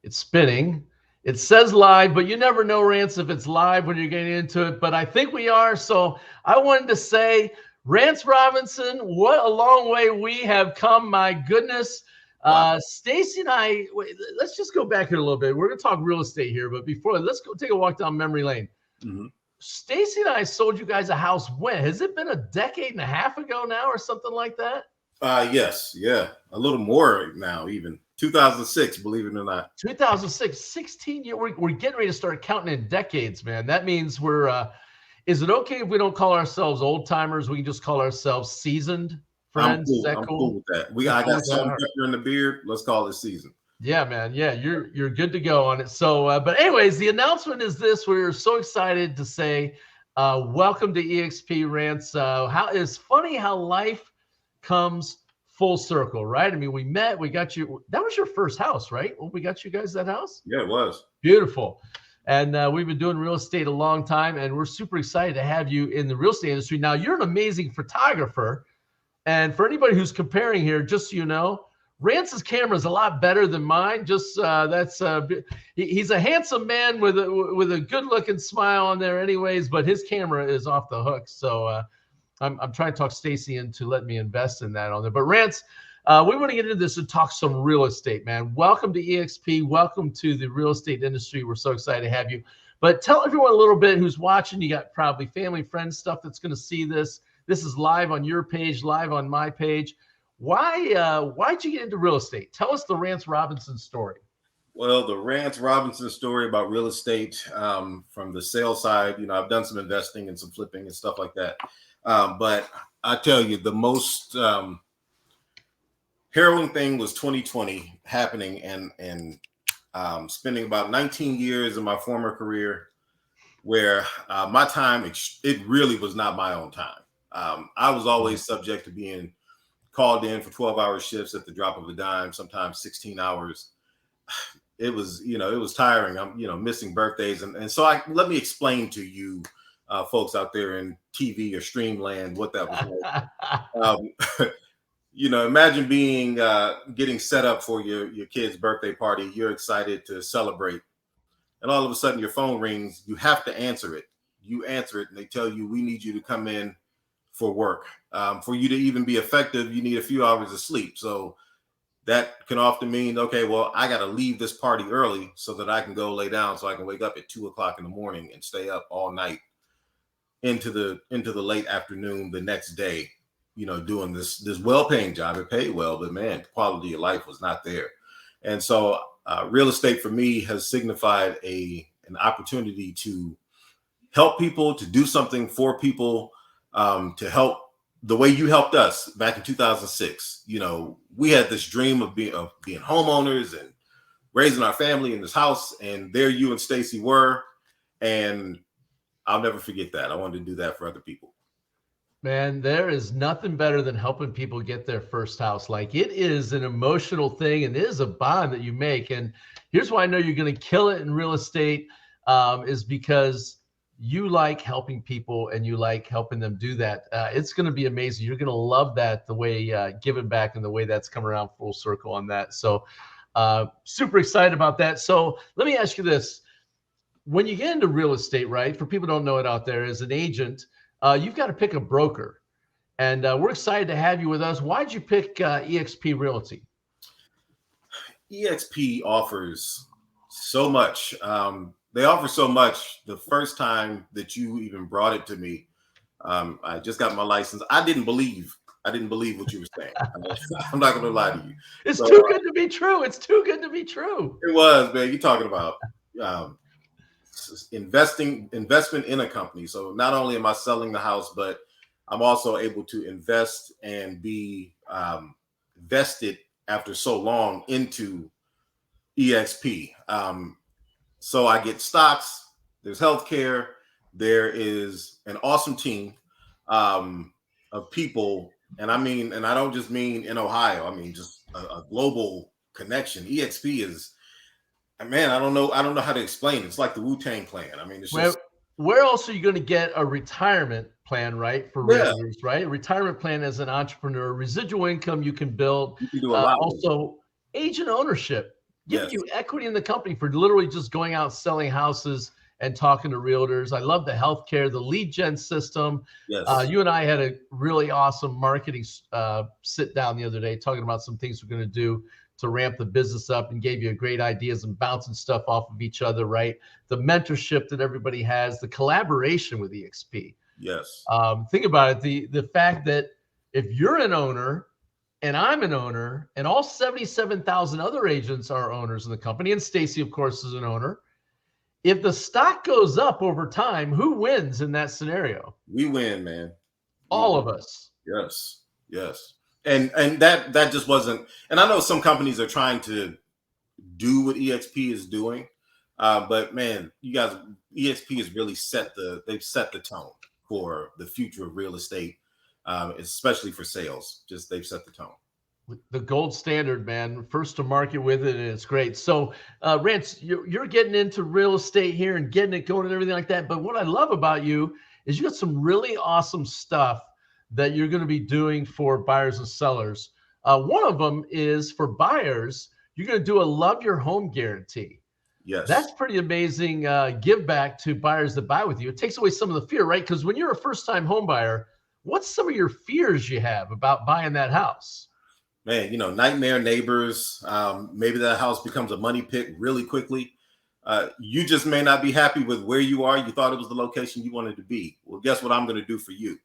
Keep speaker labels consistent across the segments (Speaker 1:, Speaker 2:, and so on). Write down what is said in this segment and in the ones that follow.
Speaker 1: It's spinning. It says live, but you never know, Rance, if it's live when you're getting into it. But I think we are. So I wanted to say, Rance Robinson, what a long way we have come. My goodness.
Speaker 2: Wow.
Speaker 1: Stacy and I, wait, let's just go back here a little bit. We're going to talk real estate here. But before, let's go take a walk down memory lane.
Speaker 2: Mhm.
Speaker 1: Stacy and I sold you guys a house when? Has it been a decade and a half ago now or something like that?
Speaker 2: Yes, yeah, a little more now, even 2006, believe it or not.
Speaker 1: 2006, 16 years. We're getting ready to start counting in decades, man. That means is it okay if we don't call ourselves old timers? We can just call ourselves seasoned
Speaker 2: I'm
Speaker 1: friends. Is
Speaker 2: cool.
Speaker 1: that
Speaker 2: I'm cool
Speaker 1: cool?
Speaker 2: with that.
Speaker 1: You
Speaker 2: I
Speaker 1: cool
Speaker 2: got
Speaker 1: with that?
Speaker 2: salt
Speaker 1: All
Speaker 2: and
Speaker 1: right.
Speaker 2: pepper in the beard. Let's call it season.
Speaker 1: Yeah, man. Yeah, you're good to go on it. So, but anyways, the announcement is this: we're so excited to say, welcome to EXP Rants. How it's funny how life comes full circle, right? I mean, we met, we got you. That was your first house, right? When we got you guys that house.
Speaker 2: Yeah, it was.
Speaker 1: Beautiful. And we've been doing real estate a long time, and we're super excited to have you in the real estate industry. Now, you're an amazing photographer. And for anybody who's comparing here, just so you know, Rance's camera is a lot better than mine. Just he's a handsome man with a good looking smile on there, anyways. But his camera is off the hook. So I'm trying to talk Stacy into letting me invest in that on there. But Rance, we want to get into this and talk some real estate, man. Welcome to EXP. Welcome to the real estate industry. We're so excited to have you. But tell everyone a little bit who's watching. You got probably family, friends, stuff that's going to see this. This is live on your page, live on my page. Why'd you get into real estate? Tell us the Rance Robinson story.
Speaker 2: Well, the Rance Robinson story about real estate, from the sales side, I've done some investing and some flipping and stuff like that. But I tell you, the most harrowing thing was 2020 happening, and spending about 19 years in my former career where my time, it really was not my own time. I was always subject to being called in for 12-hour shifts at the drop of a dime, sometimes 16 hours. It was, it was tiring. I'm, missing birthdays. And so let me explain to you folks out there in TV or Streamland what that was like. Imagine getting set up for your kid's birthday party. You're excited to celebrate. And all of a sudden your phone rings. You have to answer it. You answer it and they tell you, we need you to come in for work. For you to even be effective, you need a few hours of sleep. So that can often mean, okay, well, I got to leave this party early so that I can go lay down, so I can wake up at 2:00 in the morning and stay up all night into the late afternoon the next day, doing this well-paying job. It paid well, but man, the quality of life was not there. And so real estate for me has signified an opportunity to help people, to do something for people, to help the way you helped us back in 2006. We had this dream of being homeowners and raising our family in this house, and there you and Stacy were, and I'll never forget that. I wanted to do that for other people.
Speaker 1: Man, there is nothing better than helping people get their first house. Like, it is an emotional thing, and it is a bond that you make. And here's why I know you're going to kill it in real estate, is because you like helping people and you like helping them do that. It's going to be amazing. You're going to love that, the way giving back and the way that's come around full circle on that. So super excited about that. So let me ask you this. When you get into real estate, right, for people who don't know it out there, as an agent, you've got to pick a broker. And we're excited to have you with us. Why'd you pick EXP Realty?
Speaker 2: EXP offers so much. They offer so much. The first time that you even brought it to me, I just got my license. I didn't believe what you were saying. I'm not going to lie to you.
Speaker 1: It's too good to be true. It's too good to be true.
Speaker 2: It was, man. You're talking about investment in a company. So not only am I selling the house, but I'm also able to invest and be vested after so long into EXP. So I get stocks, there's healthcare, there is an awesome team of people. And I don't just mean in Ohio, I mean just a global connection. EXP is, man, I don't know how to explain it. It's like the Wu-Tang Clan. I mean, it's just,
Speaker 1: where else are you going to get a retirement plan, right? For realtors, right? A retirement plan as an entrepreneur, residual income you can build.
Speaker 2: You can do a lot
Speaker 1: also, agent ownership. giving you equity in the company for literally just going out selling houses and talking to realtors. I love the healthcare, the lead gen system.
Speaker 2: Yes.
Speaker 1: You and I had a really awesome marketing sit down the other day talking about some things we're going to do to ramp the business up, and gave you great ideas and bouncing stuff off of each other, right? The mentorship that everybody has, the collaboration with EXP.
Speaker 2: Yes.
Speaker 1: Think about it. The fact that if you're an owner and I'm an owner and all 77,000 other agents are owners in the company, and Stacy, of course, is an owner, if the stock goes up over time, who wins in that scenario?
Speaker 2: We win, man.
Speaker 1: All of us.
Speaker 2: Yes. Yes. And that just wasn't, and I know some companies are trying to do what EXP is doing. But man, you guys, EXP has really they've set the tone for the future of real estate, especially for sales. Just they've set the tone.
Speaker 1: The gold standard, man. First to market with it, and it's great. So, Rance, you're getting into real estate here and getting it going and everything like that. But what I love about you is you got some really awesome stuff that you're going to be doing for buyers and sellers. One of them is for buyers. You're going to do a love your home guarantee.
Speaker 2: Yes.
Speaker 1: That's pretty amazing give back to buyers that buy with you. It takes away some of the fear, right? Because when you're a first-time home buyer, what's some of your fears you have about buying that house?
Speaker 2: Man, nightmare neighbors. Maybe that house becomes a money pit really quickly. You just may not be happy with where you are. You thought it was the location you wanted to be. Well, guess what I'm going to do for you?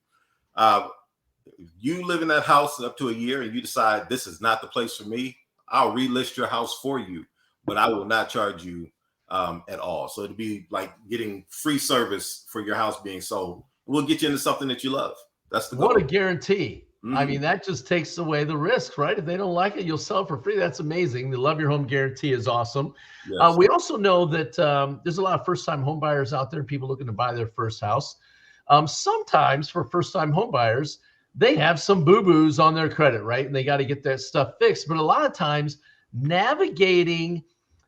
Speaker 2: If you live in that house up to a year and you decide this is not the place for me, I'll relist your house for you, but I will not charge you at all. So it'll be like getting free service for your house being sold. We'll get you into something that you love. That's the goal.
Speaker 1: What a guarantee. Mm-hmm. I mean, that just takes away the risk, right? If they don't like it, you'll sell it for free. That's amazing. The Love Your Home guarantee is awesome. Yes. We also know that there's a lot of first-time home buyers out there, people looking to buy their first house. Sometimes for first-time home buyers, they have some boo-boos on their credit, right? And they got to get that stuff fixed. But a lot of times, navigating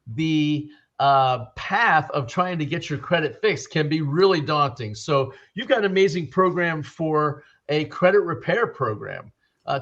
Speaker 1: the path of trying to get your credit fixed can be really daunting. So you've got an amazing program for a credit repair program.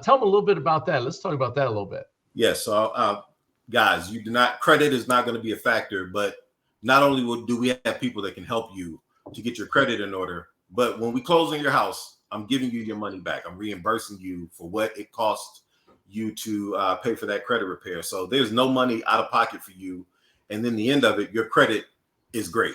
Speaker 1: Tell them a little bit about that. Let's talk about that a little bit.
Speaker 2: Yes. So guys, credit is not going to be a factor, but not only do we have people that can help you to get your credit in order, but when we close on your house, I'm giving you your money back. I'm reimbursing you for what it costs you to pay for that credit repair. So there's no money out of pocket for you. And then the end of it, your credit is great.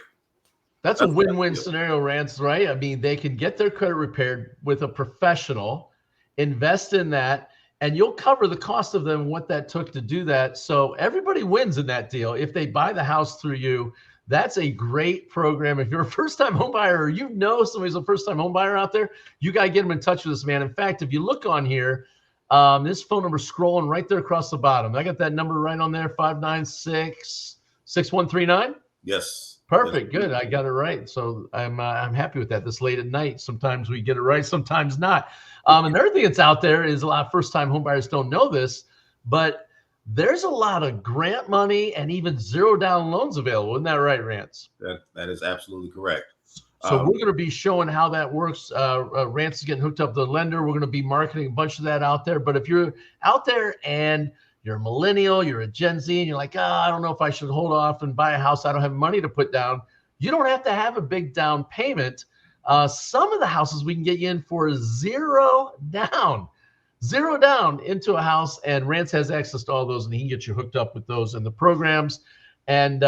Speaker 1: That's a win-win scenario, Rance, right? I mean, they can get their credit repaired with a professional, invest in that, and you'll cover the cost of them, what that took to do that. So everybody wins in that deal. If they buy the house through you, that's a great program. If you're a first-time home buyer, or you know somebody's a first-time home buyer out there, you got to get them in touch with this man. In fact, if you look on here, this phone number scrolling right there across the bottom. I got that number right on there, 596-6139.
Speaker 2: Yes.
Speaker 1: Perfect. Good. I got it right. So I'm happy with that. This late at night, sometimes we get it right, sometimes not. Another thing that's out there is a lot of first-time home buyers don't know this, but there's a lot of grant money and even zero down loans available. Isn't that right, Rance?
Speaker 2: That is absolutely correct.
Speaker 1: So we're going to be showing how that works. Rance is getting hooked up with the lender. We're going to be marketing a bunch of that out there. But if you're out there and you're a millennial, you're a Gen Z, and you're like, I don't know if I should hold off and buy a house. I don't have money to put down. You don't have to have a big down payment. Some of the houses we can get you in for zero down into a house. And Rance has access to all those, and he can get you hooked up with those in the programs. And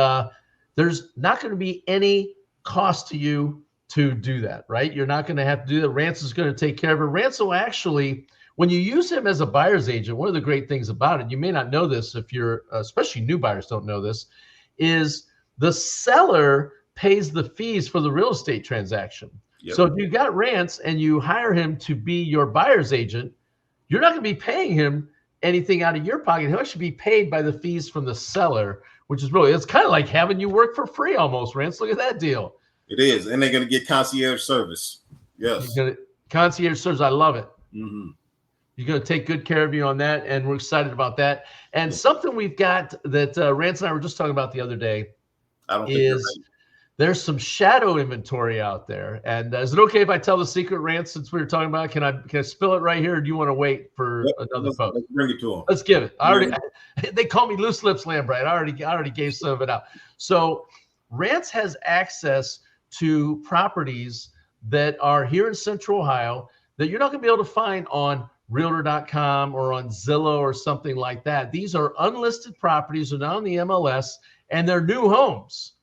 Speaker 1: there's not going to be any cost to you to do that, right? You're not going to have to do that. Rance is going to take care of it. Rance will actually, when you use him as a buyer's agent, one of the great things about it, you may not know this if you're, especially new buyers don't know this, is the seller pays the fees for the real estate transaction. Yep. So if you got Rance and you hire him to be your buyer's agent, you're not going to be paying him anything out of your pocket. He'll actually be paid by the fees from the seller, which is really, it's kind of like having you work for free almost, Rance. Look at that deal.
Speaker 2: It is. And they're going to get concierge service. Yes.
Speaker 1: Concierge service. I love it.
Speaker 2: Mm-hmm.
Speaker 1: You're going to take good care of you on that. And we're excited about that. And something we've got that Rance and I were just talking about the other day is there's some shadow inventory out there. And is it okay if I tell the secret, Rance, since we were talking about it? Can I spill it right here, or do you want to wait for another post?
Speaker 2: Let's bring it to them.
Speaker 1: Let's give it. They call me Loose Lips Lambright. I already gave some of it out. So Rance has access to properties that are here in Central Ohio that you're not going to be able to find on Realtor.com or on Zillow or something like that. These are unlisted properties, they're not on the MLS, and they're new homes.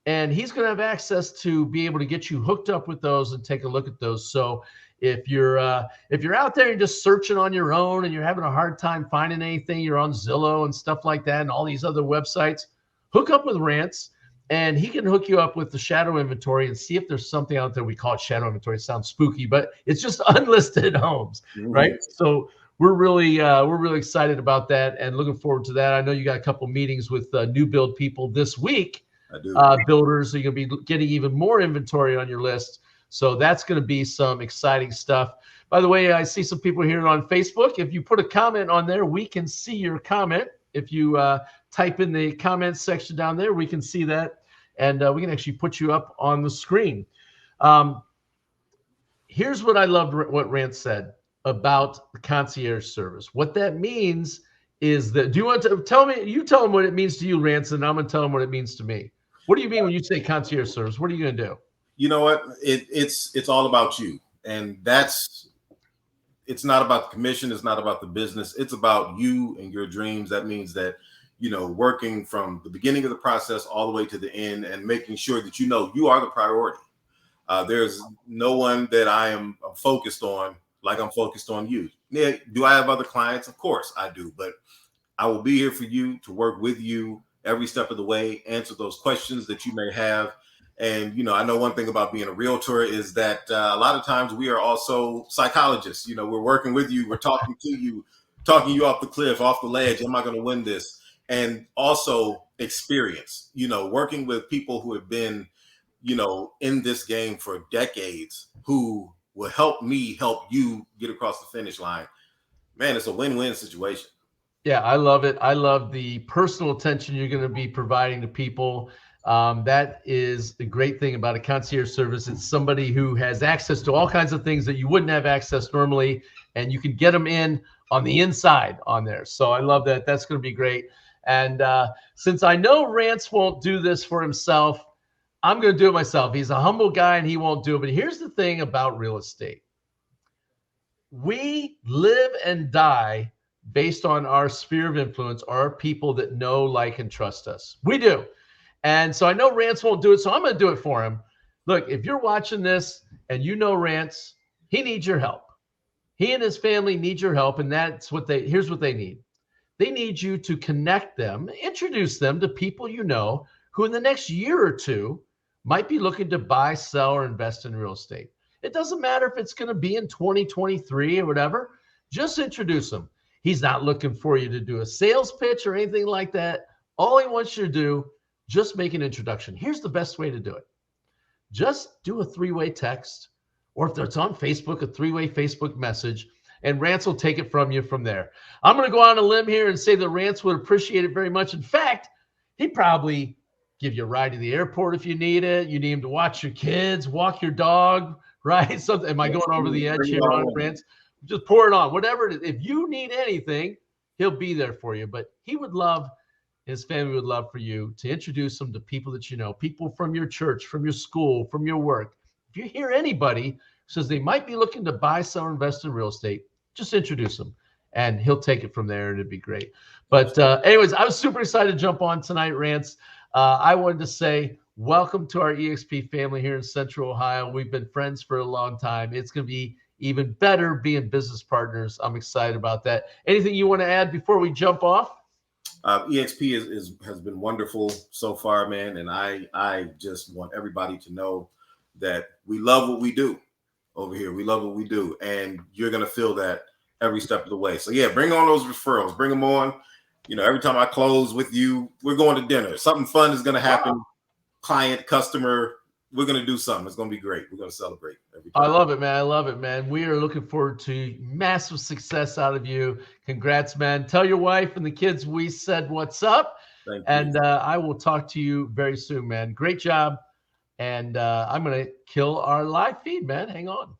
Speaker 1: And he's going to have access to be able to get you hooked up with those and take a look at those. So if you're out there and just searching on your own and you're having a hard time finding anything, you're on Zillow and stuff like that and all these other websites, hook up with Rance, and he can hook you up with the shadow inventory and see if there's something out there. We call it shadow inventory. It sounds spooky, but it's just unlisted homes, right? So we're really excited about that and looking forward to that. I know you got a couple meetings with new build people this week.
Speaker 2: I do.
Speaker 1: Builders, so you're going to be getting even more inventory on your list. So that's going to be some exciting stuff. By the way, I see some people here on Facebook. If you put a comment on there, we can see your comment. If you type in the comments section down there, we can see that. And we can actually put you up on the screen. Here's what I loved what Rance said about the concierge service. What that means is that, do you want to tell me? You tell them what it means to you, Rance, and I'm going to tell them what it means to me. What do you mean when you say concierge service? What are you going to do?
Speaker 2: You know what? It's all about you. And it's not about the commission. It's not about the business. It's about you and your dreams. That means that, working from the beginning of the process all the way to the end and making sure that you are the priority. There's no one that I am focused on like I'm focused on you. Yeah, do I have other clients? Of course I do, but I will be here for you, to work with you every step of the way, answer those questions that you may have. And, I know one thing about being a realtor is that a lot of times we are also psychologists. We're working with you, we're talking you off the cliff, off the ledge. Am I going to win this? And also experience, working with people who have been, in this game for decades, who will help me help you get across the finish line. Man, it's a win-win situation.
Speaker 1: Yeah, I love it. I love the personal attention you're going to be providing to people. That is the great thing about a concierge service. It's somebody who has access to all kinds of things that you wouldn't have access normally, and you can get them in on the inside on there. So I love that. That's going to be great. And since I know Rance won't do this for himself, I'm going to do it myself. He's a humble guy and he won't do it. But here's the thing about real estate. We live and die based on our sphere of influence, our people that know, like, and trust us. We do. And so I know Rance won't do it, so I'm going to do it for him. Look, if you're watching this and you know Rance, he needs your help. He and his family need your help, and here's what they need. They need you to connect them, introduce them to people who in the next year or two might be looking to buy, sell, or invest in real estate. It doesn't matter if it's going to be in 2023 or whatever. Just introduce them. He's not looking for you to do a sales pitch or anything like that. All he wants you to do, just make an introduction. Here's the best way to do it. Just do a three-way text, or if it's on Facebook, a three-way Facebook message, and Rance will take it from you from there. I'm going to go on a limb here and say that Rance would appreciate it very much. In fact, he'd probably give you a ride to the airport if you need it. You need him to watch your kids, walk your dog, right? Something. Am I going over the edge here on Rance? Just pour it on. Whatever it is. If you need anything, he'll be there for you. But his family would love for you to introduce them to people that you know, people from your church, from your school, from your work. If you hear anybody who says they might be looking to buy, sell, or invest in real estate, just introduce them, and he'll take it from there, and it'd be great. But anyways, I was super excited to jump on tonight, Rance. I wanted to say welcome to our EXP family here in Central Ohio. We've been friends for a long time. It's going to be even better being business partners. I'm excited about that. Anything you want to add before we jump off?
Speaker 2: EXP has been wonderful so far, man. And I just want everybody to know that we love what we do over here. We love what we do. And you're going to feel that every step of the way. So yeah, bring on those referrals, bring them on. Every time I close with you, we're going to dinner. Something fun is going to happen. Wow. Client, customer, we're going to do something. It's going to be great. We're going to celebrate every time.
Speaker 1: I love it, man. I love it, man. We are looking forward to massive success out of you. Congrats, man. Tell your wife and the kids we said what's up.
Speaker 2: Thank you.
Speaker 1: And I will talk to you very soon, man. Great job. And I'm going to kill our live feed, man. Hang on.